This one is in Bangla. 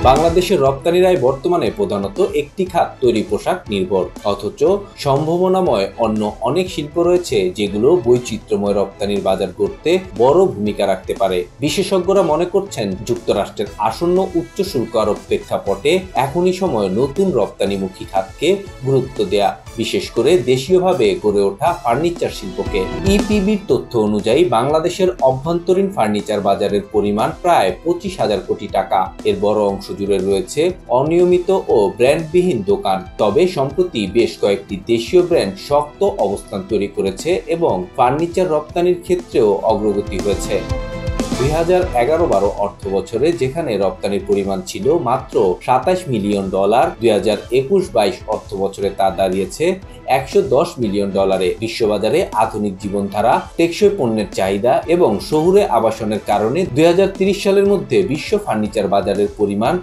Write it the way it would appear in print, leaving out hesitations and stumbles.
বাংলাদেশের রপ্তানির আয় বর্তমানে প্রধানত একটি খাত তৈরি পোশাক নির্ভর, অথচ সম্ভাবনাময় অন্য অনেক শিল্প রয়েছে যেগুলো বৈচিত্র্যময় রপ্তানির বাজার গড়তে বড় ভূমিকা রাখতে পারে। বিশেষজ্ঞরা মনে করছেন, যুক্তরাষ্ট্রের আসন্ন উচ্চ শুল্ক আরোপ প্রেক্ষাপটে এখনই সময় নতুন রপ্তানিমুখী খাতকে গুরুত্ব দেয়া, বিশেষ করে দেশীয়ভাবে গড়ে ওঠা ফার্নিচার শিল্পকে। ইপিবির তথ্য অনুযায়ী বাংলাদেশের অভ্যন্তরীণ ফার্নিচার বাজারের পরিমাণ প্রায় 25,000 কোটি টাকা। এর বড় অংশ জুড়ে রয়েছে অনিয়মিত ও ব্র্যান্ডবিহীন দোকান। তবে সম্প্রতি বেশ কয়েকটি দেশীয় ব্র্যান্ড শক্ত অবস্থান তৈরি করেছে এবং ফার্নিচার রপ্তানির ক্ষেত্রেও অগ্রগতি হয়েছে। 2011-12 অর্থ বছরে যেখানে রপ্তানির পরিমাণ ছিল মাত্র $27 মিলিয়ন, 2021-22 অর্থ বছরে তা দাঁড়িয়েছে $110 মিলিয়ন। বিশ্ববাজারে আধুনিক জীবনধারা, টেকসই পণ্যের চাহিদা এবং শহুরে আবাসনের কারণে 2030 সালের মধ্যে বিশ্ব ফার্নিচার বাজারের পরিমাণ